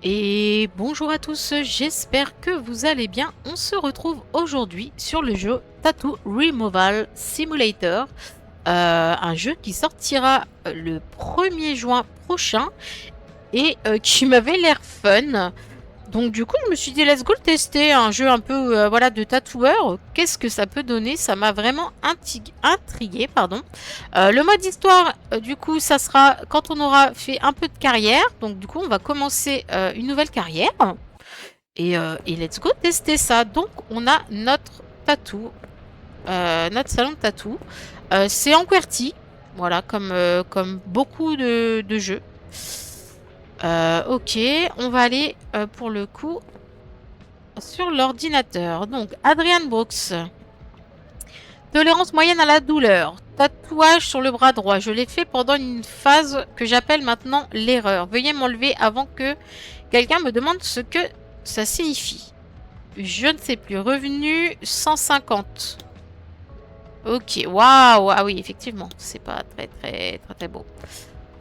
Et bonjour à tous, j'espère que vous allez bien. On se retrouve aujourd'hui sur le jeu Tattoo Removal Simulator, un jeu qui sortira le 1er juin prochain et qui m'avait l'air fun. Donc du coup, je me suis dit let's go le tester, un jeu un peu voilà de tatoueur. Qu'est-ce que ça peut donner? Ça m'a vraiment intrigué, pardon. Le mode histoire, du coup, ça sera quand on aura fait un peu de carrière. Donc du coup, on va commencer une nouvelle carrière et let's go tester ça. Donc on a notre tatou, notre salon de tatou. C'est en QWERTY, voilà, comme beaucoup de jeux. Ok, on va aller pour le coup sur l'ordinateur. Donc, Adrian Brooks. Tolérance moyenne à la douleur. Tatouage sur le bras droit. Je l'ai fait pendant une phase que j'appelle maintenant l'erreur. Veuillez m'enlever avant que quelqu'un me demande ce que ça signifie. Je ne sais plus. Revenu 150. Ok, waouh. Ah oui, effectivement. C'est pas très beau.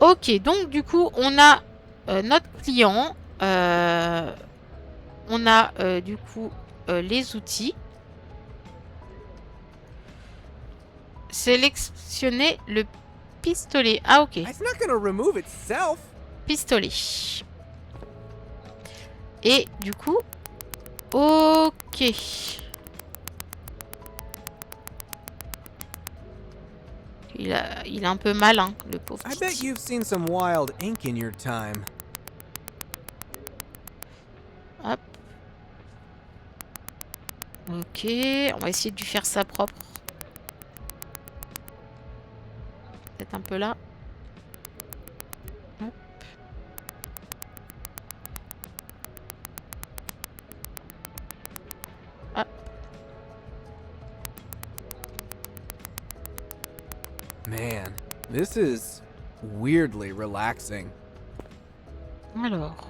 Ok, donc du coup, on a notre client. On a du coup les outils. Sélectionner le pistolet. Ah ok. Pistolet. Et du coup, ok. Il est un peu malin, le pauvre I bet Titi. you've seen some wild ink in your time. Hop. Ok, on va essayer de lui faire ça propre. Peut-être un peu là. Hop. Ah. Man, this is weirdly relaxing. Alors.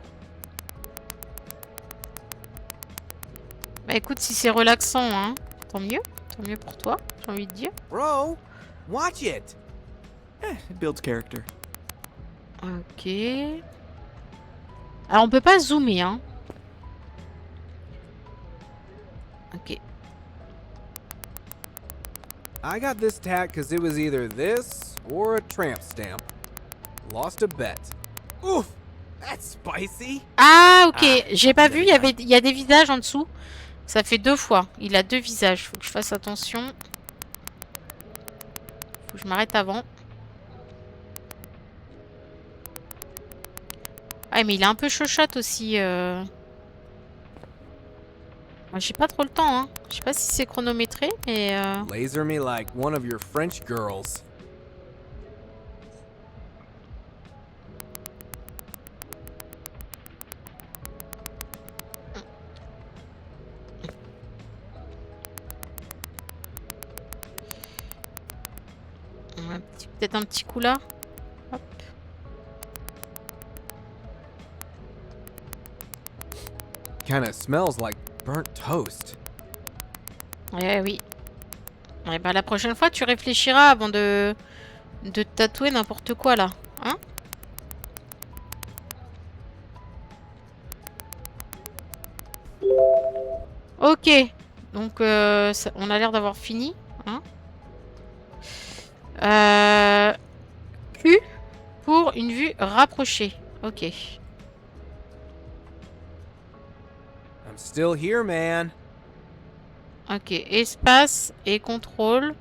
Bah écoute, si c'est relaxant, hein, tant mieux. Tant mieux pour toi, j'ai envie de dire. Bro, watch it! It builds character. Ok. Alors on peut pas zoomer, hein. Ok. I got this tat because it was either this or a tramp stamp. Lost a bet. Oof! That's spicy! Ah ok, j'ai pas vu, there il y a des visages en dessous. Ça fait 2 fois. Il a 2 visages. Faut que je fasse attention. Faut que je m'arrête avant. Ah mais il est un peu chochotte aussi. Moi j'ai pas trop le temps, hein. Je sais pas si c'est chronométré, mais... Laser me like one of your French girls. Peut-être un petit coup là. Hop. Kinda smells like burnt toast. Ouais, oui. Et bah la prochaine fois, tu réfléchiras avant de tatouer n'importe quoi là. Hein? Ok. Donc, on a l'air d'avoir fini. Hein? Q pour une vue rapprochée. Ok. I'm still here, man. Ok. Espace et contrôle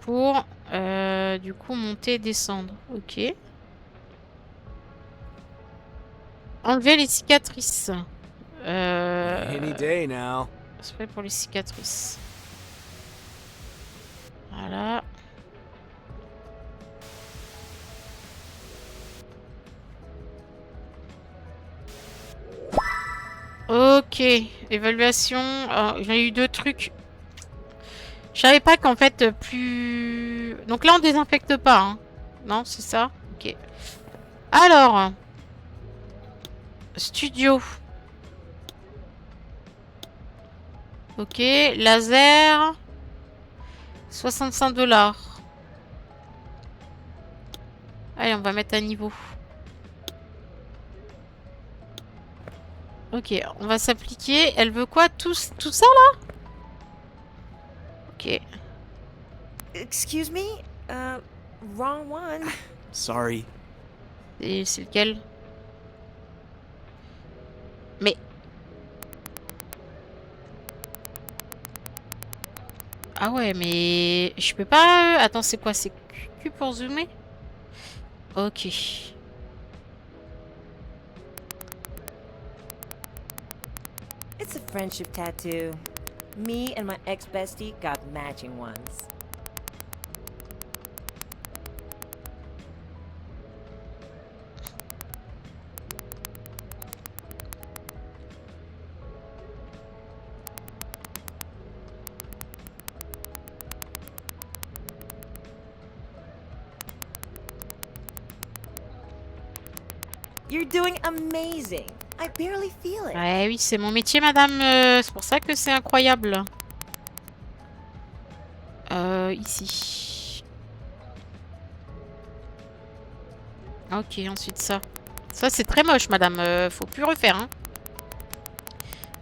pour du coup monter et descendre. Ok. Enlever les cicatrices. Any day now. C'est fait pour les cicatrices. Voilà. Ok, évaluation. J'ai eu 2 trucs. Je savais pas qu'en fait, plus... Donc là, on désinfecte pas, hein. Non, c'est ça? Ok. Alors. Studio. Ok, laser. 65 $. Allez, on va mettre à niveau. Ok, on va s'appliquer. Elle veut quoi? Tout ça là? Ok. Excuse me? Wrong one. Sorry. Et c'est lequel? Mais... Ah ouais, mais... Je peux pas... Attends, c'est quoi? C'est Q pour zoomer? Ok. It's a friendship tattoo. Me and my ex-bestie got matching ones. You're doing amazing. I barely feel it. Ouais, oui, c'est mon métier, madame. C'est pour ça que c'est incroyable. Ici. Ok, ensuite ça. Ça, c'est très moche, madame. Faut plus refaire, hein.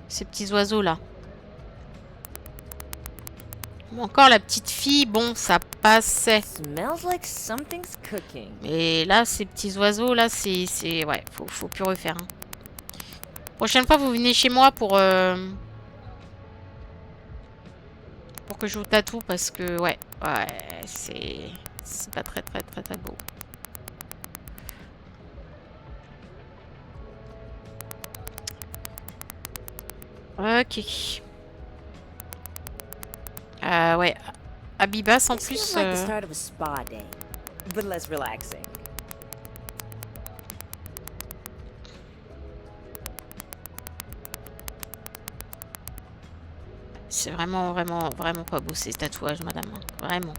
Ces petits oiseaux, là. Bon, encore la petite fille. Bon, ça passait. Smells like something's cooking. Mais là, ces petits oiseaux, là, c'est... Ouais, faut plus refaire, hein. Prochaine fois, vous venez chez moi pour que je vous tatoue parce que, ouais, c'est pas très beau. Ok. Ouais. Abibas, en This plus... feels like the start of a spa day, but less relaxing. C'est vraiment pas beau ces tatouages, madame. Vraiment.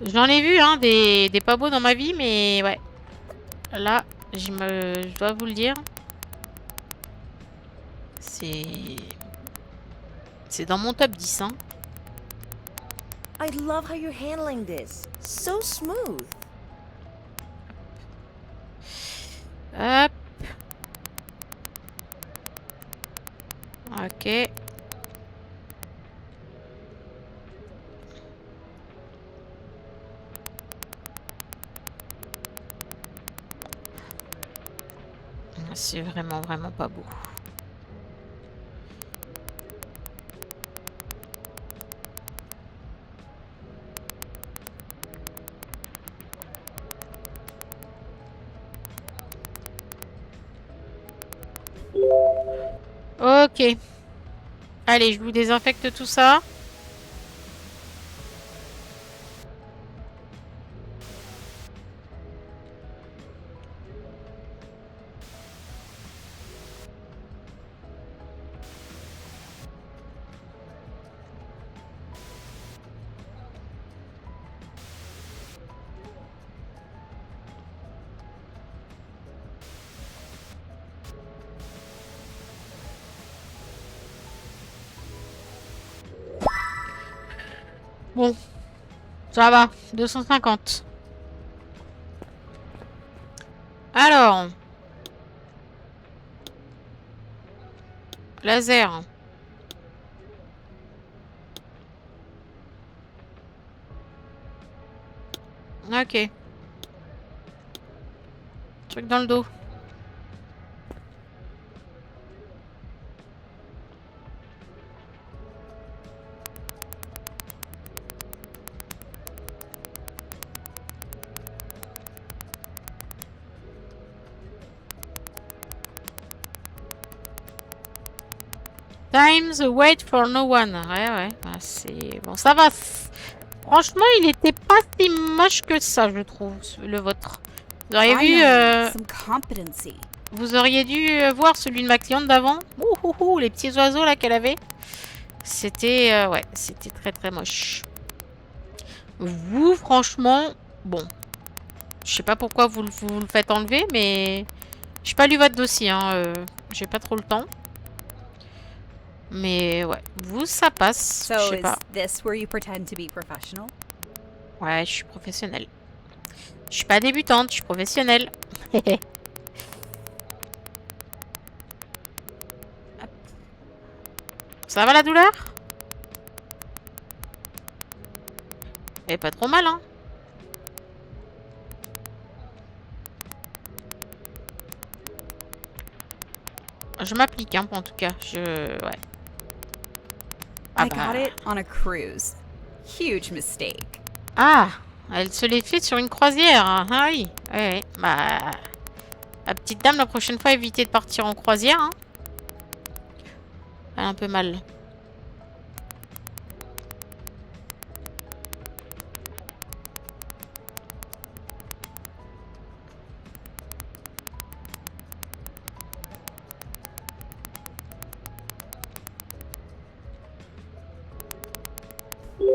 J'en ai vu, hein, des pas beaux dans ma vie, mais ouais. Là, je dois vous le dire. C'est dans mon top 10, hein. I love how you're handling this. So smooth. Hop. Ok. C'est vraiment pas beau. Ok. Allez, je vous désinfecte tout ça. Bon, ça va, 250. Alors, laser. Ok. Truc dans le dos. Times wait for no one. Ouais. Bah, c'est... Bon, ça va. Franchement, il était pas si moche que ça, je trouve, le vôtre. Vous auriez vu... Vous auriez dû voir celui de ma cliente d'avant. Les petits oiseaux là qu'elle avait. C'était... ouais, c'était très moche. Vous, franchement... Bon. Je sais pas pourquoi vous le faites enlever, mais... J'ai pas lu votre dossier, hein. J'ai pas trop le temps. Mais ouais, vous, ça passe. Je sais pas. Ouais, je suis professionnelle. Je suis pas débutante, je suis professionnelle. Ça va la douleur? Et pas trop mal, hein? Je m'applique, hein, en tout cas. Ouais. Ah I bah. got it on a cruise. Huge mistake. Ah! Elle se l'est fait sur une croisière. Ah oui. Ouais, ouais. Bah. La petite dame, la prochaine fois, évitez de partir en croisière, hein. Elle a un peu mal.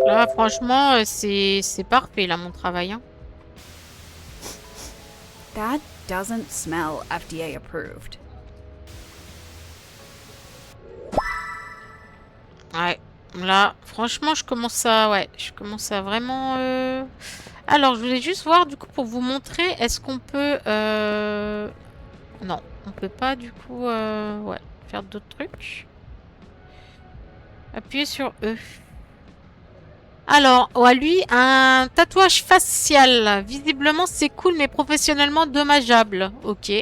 Là, franchement, c'est parfait, là, mon travail, hein. That doesn't smell FDA approved. Ouais. Là, franchement, je commence à... Ouais, je commence à vraiment... Alors, je voulais juste voir, du coup, pour vous montrer, est-ce qu'on peut... Non, on peut pas, du coup... Ouais, faire d'autres trucs. Appuyez sur E. Alors, à lui, un tatouage facial. Visiblement, c'est cool, mais professionnellement dommageable. Ok.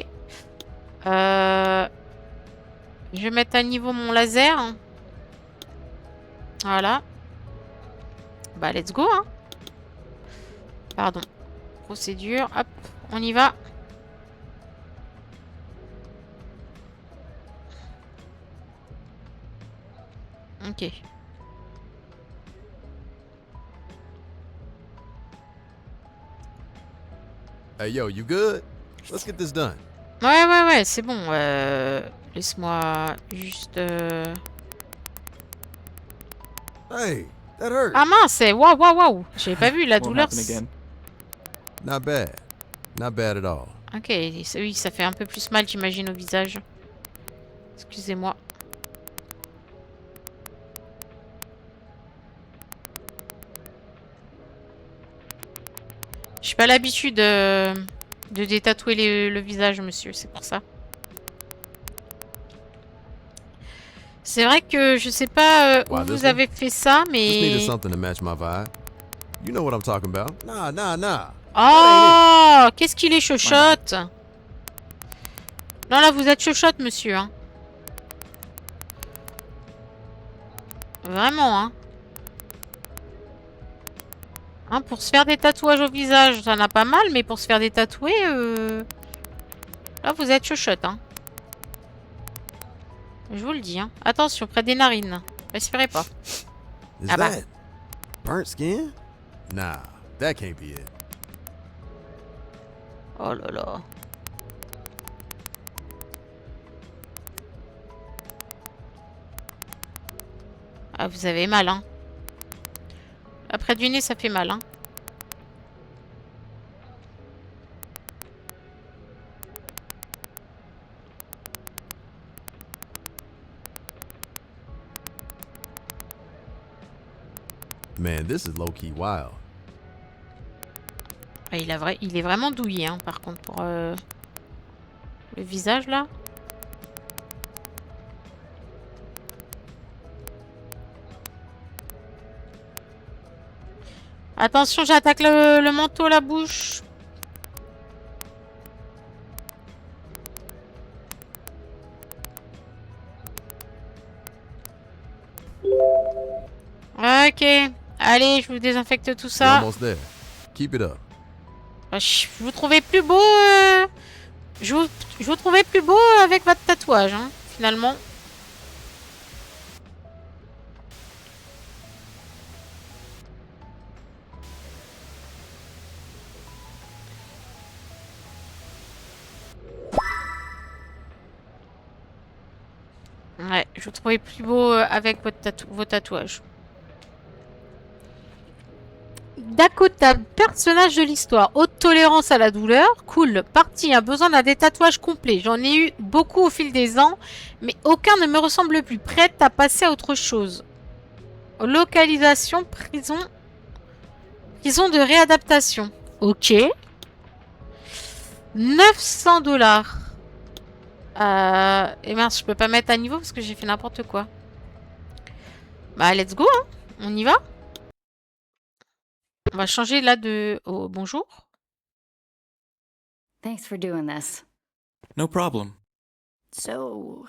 Je vais mettre à niveau mon laser. Voilà. Bah, let's go, hein. Pardon. Procédure. Hop, on y va. Ok. Hey, yo, you good? Let's get this done. Ouais, c'est bon. Laisse-moi juste... Hey, that hurt. Ah mince, waouh. J'avais pas vu la Won't douleur. happen again. Not bad. Not bad at all. Ok, oui, ça fait un peu plus mal, j'imagine, au visage. Excusez-moi. J'ai pas l'habitude de détatouer le visage, monsieur, c'est pour ça. C'est vrai que je sais pas où Wow, this vous avez fait ça, Just needed mais... something to match my vibe. You know what I'm talking about. Nah. Oh, qu'est-ce qu'il est chochotte. Non, là, vous êtes chochotte, monsieur. Hein. Vraiment, hein. Hein, pour se faire des tatouages au visage, ça n'a pas mal, mais pour se faire des tatoués, là, vous êtes chochotte, hein. Je vous le dis, hein. Attention, près des narines. Respirez pas. Is Ah bah. that burnt skin? Nah, that can't be it. Oh là là. Ah, vous avez mal, hein. Après du nez, ça fait mal, hein. Man, this is low-key wild. Ah, il est vraiment douillé, hein, par contre, pour le visage, là. Attention, j'attaque le manteau, la bouche. Ok. Allez, je vous désinfecte tout You're ça. almost there. Keep it up. Je vous trouvais plus beau. Je vous trouvais plus beau avec votre tatouage, hein, finalement. Ouais, je vous trouvais plus beau avec vos tatouages. Dakota, personnage de l'histoire. Haute tolérance à la douleur. Cool. Partie, a besoin d'un détatouage complet. J'en ai eu beaucoup au fil des ans, mais aucun ne me ressemble plus. Prête à passer à autre chose. Localisation, prison. Prison de réadaptation. Ok. 900 $. Et mince, je peux pas mettre à niveau parce que j'ai fait n'importe quoi. Bah, let's go, hein. On y va? On va changer là de... Oh, bonjour. Thanks for doing this. No problem. So,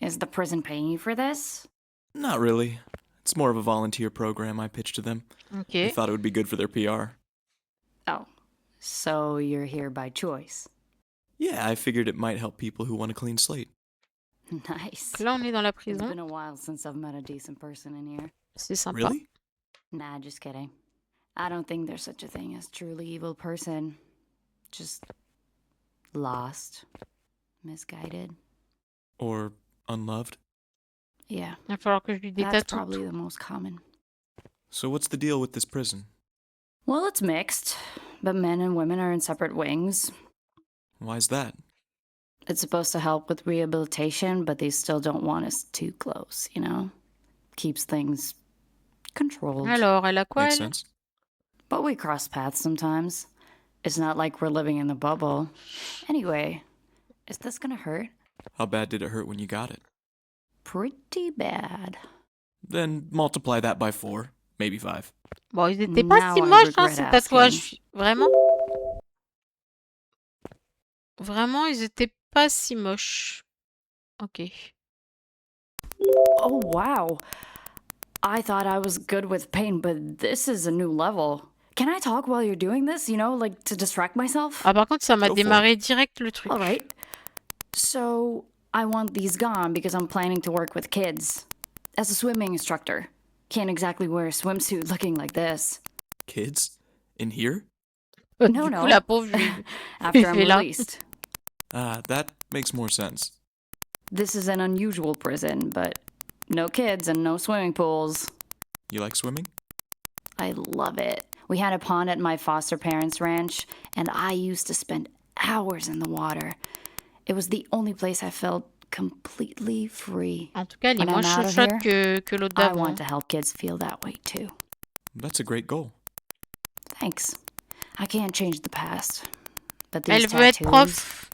is the prison paying you for this? Not really. It's more of a volunteer program I pitched to them. They Ok. thought it would be good for their PR. Oh, so you're here by choice. Yeah, I figured it might help people who want a clean slate. Nice. Là, on est dans la It's prison. been a while since I've met a decent person in here. C'est sympa. Really? Nah, just kidding. I don't think there's such a thing as truly evil person. Just lost, misguided. Or unloved? Yeah, Il va falloir que je lui that's détache probably tout. the most common. So what's the deal with this prison? Well, it's mixed, but men and women are in separate wings. Why's that? It's supposed to help with rehabilitation, but they still don't want us too close, you know? Keeps things controlled. Alors, elle a quoi, Makes elle? sense. But we cross paths sometimes. It's not like we're living in the bubble. Anyway, is this gonna hurt? How bad did it hurt when you got it? Pretty bad. Then multiply that by 4, maybe 5. Bon, ils étaient pas Now si I moches, hein, regret ces asking. tatouages. Vraiment? Vraiment, ils étaient pas si moches. Ok. Oh, wow. I thought I was good with pain, but this is a new level. Can I talk while you're doing this, you know, like to distract myself? Ah, par contre, ça m'a Go for démarré direct le truc. All right. So, I want these gone because I'm planning to work with kids. As a swimming instructor. Can't exactly wear a swimsuit looking like this. Kids? In here? Du No, coup, no. la pauvre, je lui- After I'm fait là. released. Ah, that makes more sense. This is an unusual prison, but no kids and no swimming pools. You like swimming? I love it. We had a pond at my foster parents' ranch, and I used to spend hours in the water. It was the only place I felt completely free. En tout cas, elle est When moins I'm out of chochotte here, que l'autre I d'avant. want to help kids feel that way too. That's a great goal. Thanks. I can't change the past. But Elle these veut être tattoos, prof.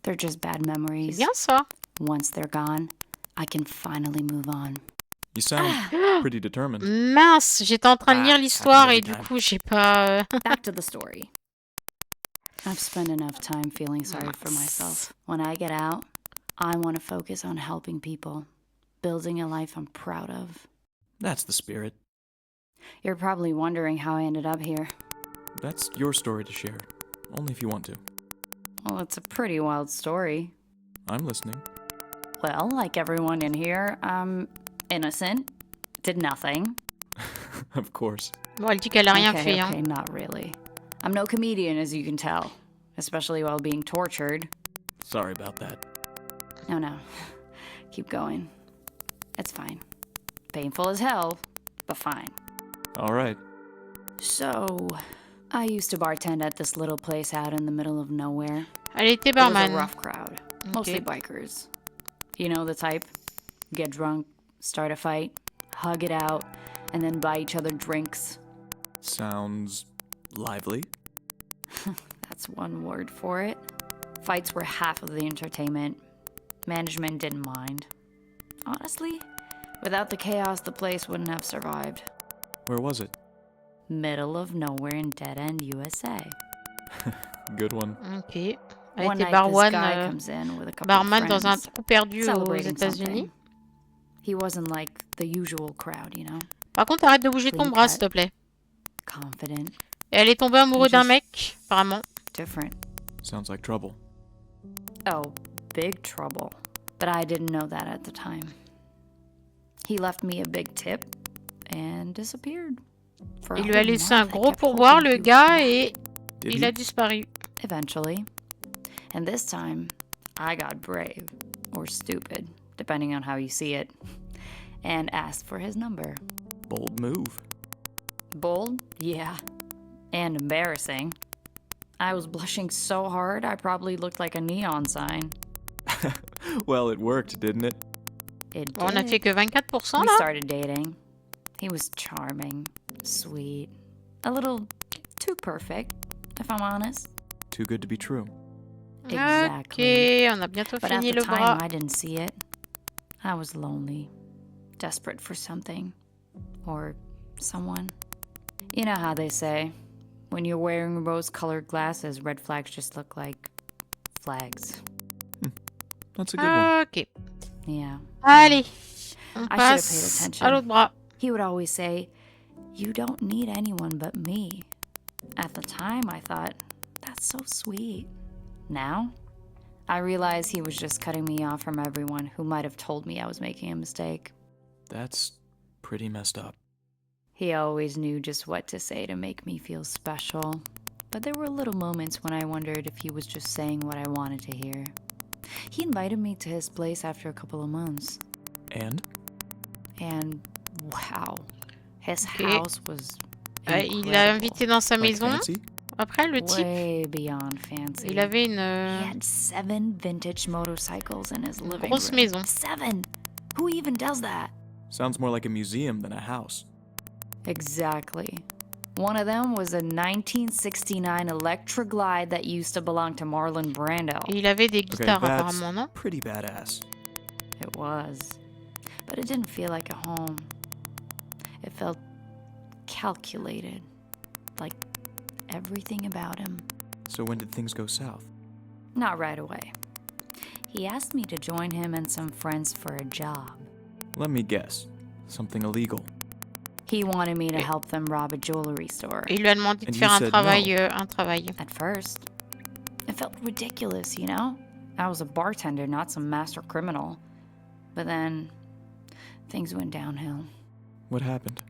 they're just bad C'est memories. bien ça. Once they're gone, I can finally move on. You sound pretty determined. Mince, j'étais en train de lire Ah, l'histoire happens et every du time. coup, j'ai pas... Back to the story. I've spent enough time feeling sorry for myself. When I get out, I want to focus on helping people, building a life I'm proud of. That's the spirit. You're probably wondering how I ended up here. That's your story to share. Only if you want to. Well, it's a pretty wild story. I'm listening. Well, like everyone in here, I'm innocent, did nothing. Of course. Bon, elle dit qu'elle a rien okay, fait. okay, Hein. not really. I'm no comedian, as you can tell, especially while being tortured. Sorry about that. No. Keep going. It's fine. Painful as hell, but fine. All right. So, I used to bartend at this little place out in the middle of nowhere. Elle était It was a barman. rough crowd, mostly bikers. You know the type. Get drunk, start a fight, hug it out, and then buy each other drinks. Sounds lively. That's one word for it. Fights were half of the entertainment. Management didn't mind. Honestly, without the chaos, the place wouldn't have survived. Where was it? Middle of nowhere in Dead End, USA. Good one. Ok. Elle One était night, this barman, guy comes in with a couple barman of dans un friends, trou perdu aux celebrating États-Unis. something. He wasn't like the usual crowd, you know? Par contre, arrête de bouger ton Clean bras, cut. s'il te plaît. Confident, Et elle est tombée amoureuse d'un Just- mec, apparemment. different. Sounds like trouble. Oh, big trouble. But I didn't know that at the time. He left me a big tip and disappeared. For a Il lui a whole laissé un month, I gros kept pourboire, hoping le he would gars, come et Did il he? a disparu. eventually. And this time, I got brave, or stupid, depending on how you see it, and asked for his number. Bold move. Bold? Yeah. And embarrassing. I was blushing so hard, I probably looked like a neon sign. Well, it worked, didn't it? It Bon, on a did. fait que 24% We là. started dating. He was charming, sweet, a little too perfect, if I'm honest. Too good to be true. Exactly. Ok, on a bientôt But at fini the le time, bras. I didn't see it. I was lonely, desperate for something, or someone. You know how they say, when you're wearing rose-colored glasses, red flags just look like flags. That's a good one. Ok. Yeah. Allez, on I should have paid passe attention. à l'autre bras. He would always say, "You don't need anyone but me." At the time, I thought, that's so sweet. Now, I realize he was just cutting me off from everyone who might have told me I was making a mistake. That's pretty messed up. He always knew just what to say to make me feel special. But there were little moments when I wondered if he was just saying what I wanted to hear. He invited me to his place after a couple of months. And? And wow, his Ok. house was Il l'a invité dans sa Like maison. fancy? Après, le type, way beyond fancy. il avait He une had 7 vintage motorcycles in his living grosse room. maison. 7! Who even does that? Sounds more like a museum than a house. Exactly. One of them was a 1969 Electra Glide that used to belong to Marlon Brando. Il avait des Okay, guitares that's apparemment, non? pretty badass. It was. But it didn't feel like a home. It felt calculated. Like everything about him. So when did things go south? Not right away. He asked me to join him and some friends for a job. Let me guess. Something illegal. He wanted me to help them rob a jewelry store. Il lui a demandé de And faire you un said travail, no. un travail. At first, it felt ridiculous, you know? I was a bartender, not some master criminal. But then, things went downhill. What happened?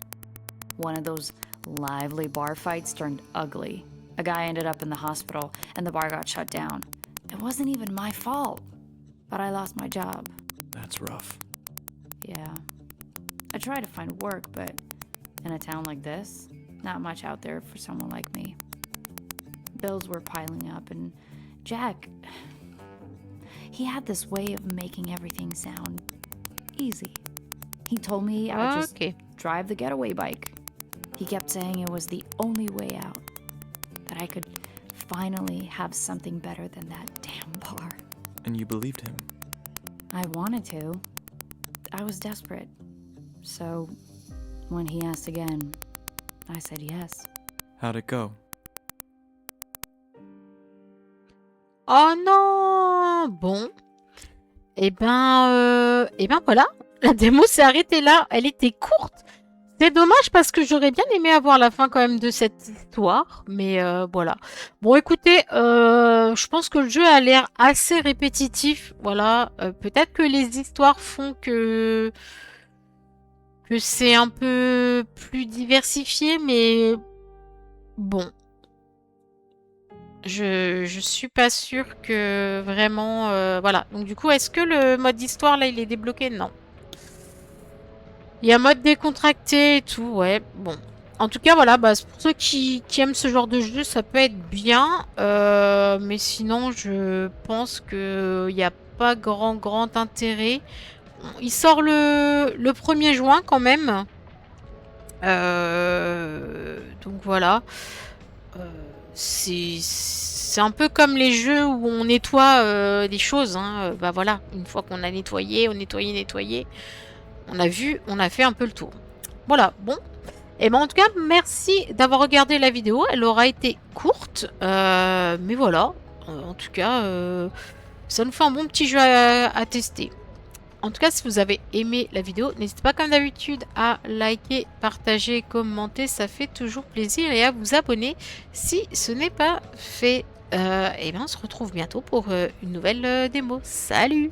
One of those lively bar fights turned ugly. A guy ended up in the hospital, and the bar got shut down. It wasn't even my fault, but I lost my job. That's rough. Yeah. I tried to find work, but in a town like this, not much out there for someone like me. Bills were piling up, and Jack, he had this way of making everything sound easy. He told me I would just Ok. drive the getaway bike. He kept saying it was the only way out, that I could finally have something better than that damn bar. And you believed him. I wanted to. I was desperate. So, when he asked again, I said yes. How'd it go? Oh non! Bon. Eh ben voilà. La démo s'est arrêtée là. Elle était courte. C'est dommage parce que j'aurais bien aimé avoir la fin quand même de cette histoire. Mais voilà. Bon, écoutez, je pense que le jeu a l'air assez répétitif. Voilà. Peut-être que les histoires font que c'est un peu plus diversifié. Mais bon. Je suis pas sûre que vraiment... voilà. Donc du coup, est-ce que le mode histoire, là, il est débloqué? Non. Il y a mode décontracté et tout, ouais. Bon. En tout cas, voilà. Bah, pour ceux qui aiment ce genre de jeu, ça peut être bien. Mais sinon, je pense qu'il n'y a pas grand intérêt. Il sort le 1er juin quand même. Donc voilà. C'est un peu comme les jeux où on nettoie des choses. Hein. Bah voilà, une fois qu'on a nettoyé, on a vu, on a fait un peu le tour. Voilà, bon. Et ben en tout cas, merci d'avoir regardé la vidéo. Elle aura été courte, mais voilà. En tout cas, ça nous fait un bon petit jeu à tester. En tout cas, si vous avez aimé la vidéo, n'hésitez pas comme d'habitude à liker, partager, commenter. Ça fait toujours plaisir. Et à vous abonner si ce n'est pas fait. Et bien, on se retrouve bientôt pour une nouvelle démo. Salut!